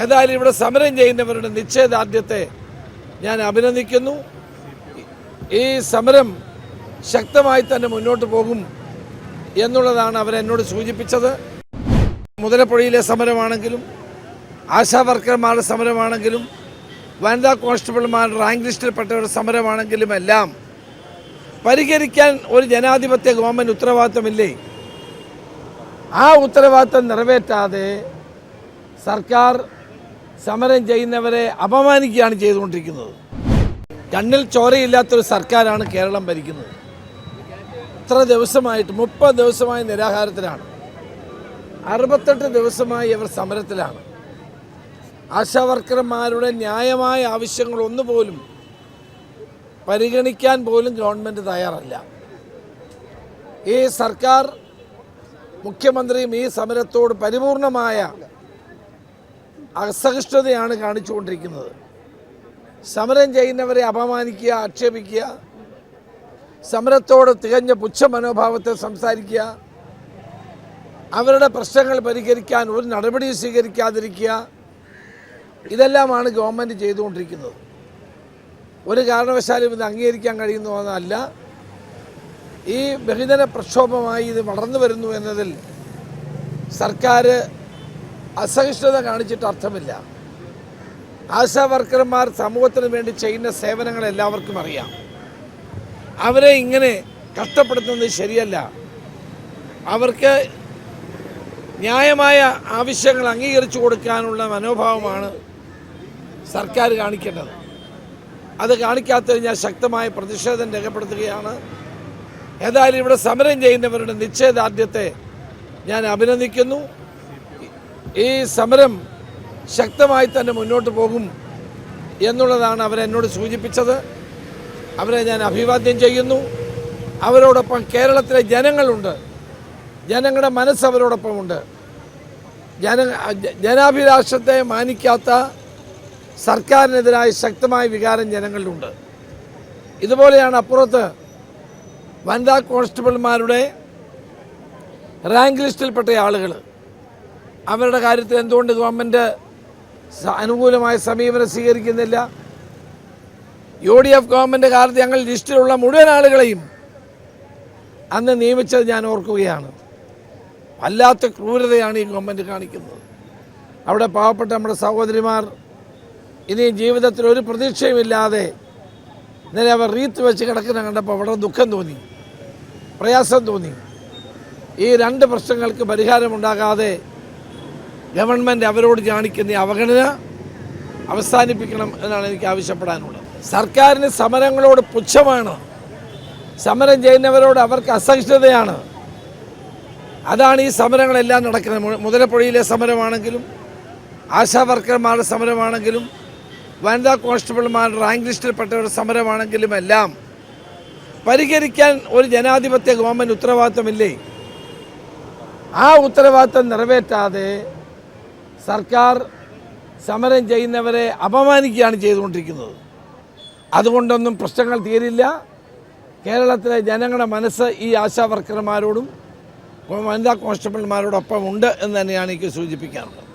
ഏതായാലും ഇവിടെ സമരം ചെയ്യുന്നവരുടെ നിശ്ചയദാർഢ്യത്തെ ഞാൻ അഭിനന്ദിക്കുന്നു. ഈ സമരം ശക്തമായി തന്നെ മുന്നോട്ട് പോകും എന്നുള്ളതാണ് അവരെന്നോട് സൂചിപ്പിച്ചത്. മുതലപ്പുഴയിലെ സമരമാണെങ്കിലും ആശാ വർക്കർമാരുടെ സമരമാണെങ്കിലും വനിതാ കോൺസ്റ്റബിൾമാരുടെ റാങ്ക് ലിസ്റ്റിൽപ്പെട്ടവരുടെ സമരമാണെങ്കിലും എല്ലാം പരിഹരിക്കാൻ ഒരു ജനാധിപത്യ ഗവൺമെൻറ് ഉത്തരവാദിത്തമില്ലേ? ആ ഉത്തരവാദിത്തം നിറവേറ്റാതെ സർക്കാർ സമരം ചെയ്യുന്നവരെ അപമാനിക്കുകയാണ് ചെയ്തുകൊണ്ടിരിക്കുന്നത്. കണ്ണിൽ ചോരയില്ലാത്തൊരു സർക്കാരാണ് കേരളം ഭരിക്കുന്നത്. ഇത്ര ദിവസമായിട്ട് 30 ദിവസമായി നിരാഹാരത്തിലാണ്, 68 ദിവസമായി അവർ സമരത്തിലാണ്. ആശാ വർക്കർമാരുടെ ന്യായമായ ആവശ്യങ്ങൾ ഒന്നുപോലും പരിഗണിക്കാൻ പോലും ഗവൺമെൻറ് തയ്യാറല്ല. ഈ സർക്കാർ മുഖ്യമന്ത്രിയും ഈ സമരത്തോട് പരിപൂർണമായ അസഹിഷ്ണുതയാണ് കാണിച്ചുകൊണ്ടിരിക്കുന്നത്. സമരം ചെയ്യുന്നവരെ അപമാനിക്കുക, ആക്ഷേപിക്കുക, സമരത്തോട് തികഞ്ഞ പുച്ഛ മനോഭാവത്തെ സംസാരിക്കുക, അവരുടെ പ്രശ്നങ്ങൾ പരിഹരിക്കാൻ ഒരു നടപടിയും സ്വീകരിക്കാതിരിക്കുക, ഇതെല്ലാമാണ് ഗവൺമെൻറ് ചെയ്തുകൊണ്ടിരിക്കുന്നത്. ഒരു കാരണവശാലും ഇത് അംഗീകരിക്കാൻ കഴിയുന്നതല്ല. ഈ ബഹുജന പ്രക്ഷോഭമായി ഇത് വളർന്നു വരുന്നു എന്നതിൽ സർക്കാർ അസഹിഷ്ണുത കാണിച്ചിട്ട് അർത്ഥമില്ല. ആശാ വർക്കർമാർ സമൂഹത്തിന് വേണ്ടി ചെയ്യുന്ന സേവനങ്ങൾ എല്ലാവർക്കും അറിയാം. അവരെ ഇങ്ങനെ കഷ്ടപ്പെടുത്തുന്നത് ശരിയല്ല. അവർക്ക് ന്യായമായ ആവശ്യങ്ങൾ അംഗീകരിച്ചു കൊടുക്കാനുള്ള മനോഭാവമാണ് സർക്കാർ കാണിക്കേണ്ടത്. അത് കാണിക്കാത്തതിൽ ഞാൻ ശക്തമായ പ്രതിഷേധം രേഖപ്പെടുത്തുകയാണ്. ഏതായാലും ഇവിടെ സമരം ചെയ്യുന്നവരുടെ നിശ്ചയദാർഢ്യത്തെ ഞാൻ അഭിനന്ദിക്കുന്നു. ഈ സമരം ശക്തമായി തന്നെ മുന്നോട്ട് പോകും എന്നുള്ളതാണ് അവരെന്നോട് സൂചിപ്പിച്ചത്. അവരെ ഞാൻ അഭിവാദ്യം ചെയ്യുന്നു. അവരോടൊപ്പം കേരളത്തിലെ ജനങ്ങളുണ്ട്. ജനങ്ങളുടെ മനസ്സ് അവരോടൊപ്പമുണ്ട്. ജനാഭിലാഷത്തെ മാനിക്കാത്ത സർക്കാരിനെതിരായ ശക്തമായ വികാരം ജനങ്ങളിലുണ്ട്. ഇതുപോലെയാണ് അപ്പുറത്ത് വനിതാ കോൺസ്റ്റബിൾമാരുടെ റാങ്ക് ലിസ്റ്റിൽപ്പെട്ട ആളുകൾ. അവരുടെ കാര്യത്തിൽ എന്തുകൊണ്ട് ഗവൺമെൻറ് അനുകൂലമായ സമീപനം സ്വീകരിക്കുന്നില്ല? UDF ഗവൺമെൻറ് കാലത്ത് ഞങ്ങൾ ലിസ്റ്റിലുള്ള മുഴുവൻ ആളുകളെയും അന്ന് നിയമിച്ചത് ഞാൻ ഓർക്കുകയാണ്. വല്ലാത്ത ക്രൂരതയാണ് ഈ ഗവൺമെൻറ് കാണിക്കുന്നത്. അവിടെ പാവപ്പെട്ട നമ്മുടെ സഹോദരിമാർ ഇനി ജീവിതത്തിൽ ഒരു പ്രതീക്ഷയുമില്ലാതെ ഇന്നലെ അവർ റീത്ത് വെച്ച് കിടക്കുന്ന കണ്ടപ്പോൾ വളരെ ദുഃഖം തോന്നി, പ്രയാസം തോന്നി. ഈ 2 പ്രശ്നങ്ങൾക്ക് പരിഹാരമുണ്ടാകാതെ ഗവൺമെൻറ് അവരോട് കാണിക്കുന്ന അവഗണന അവസാനിപ്പിക്കണം എന്നാണ് എനിക്ക് ആവശ്യപ്പെടാനുള്ളത്. സർക്കാരിന് സമരങ്ങളോട് പുച്ഛമാണ്. സമരം ചെയ്യുന്നവരോട് അവർക്ക് അസഹിഷ്ണുതയാണ്. അതാണ് ഈ സമരങ്ങളെല്ലാം നടക്കുന്നത്. മുതലപ്പുഴയിലെ സമരമാണെങ്കിലും ആശാ വർക്കർമാരുടെ സമരമാണെങ്കിലും വനിതാ കോൺസ്റ്റബിൾമാരുടെ റാങ്ക് ലിസ്റ്റിൽപ്പെട്ടവരുടെ സമരമാണെങ്കിലും എല്ലാം പരിഹരിക്കാൻ ഒരു ജനാധിപത്യ ഗവൺമെൻറ് ഉത്തരവാദിത്തമില്ലേ? ആ ഉത്തരവാദിത്തം നിറവേറ്റാതെ സർക്കാർ സമരം ചെയ്യുന്നവരെ അപമാനിക്കുകയാണ് ചെയ്തുകൊണ്ടിരിക്കുന്നത്. അതുകൊണ്ടൊന്നും പ്രശ്നങ്ങൾ തീരില്ല. കേരളത്തിലെ ജനങ്ങളുടെ മനസ്സ് ഈ ആശാ വർക്കർമാരോടും വനിതാ കോൺസ്റ്റബിൾമാരോടൊപ്പം ഉണ്ട് എന്ന് തന്നെയാണ് എനിക്ക് സൂചിപ്പിക്കാനുള്ളത്.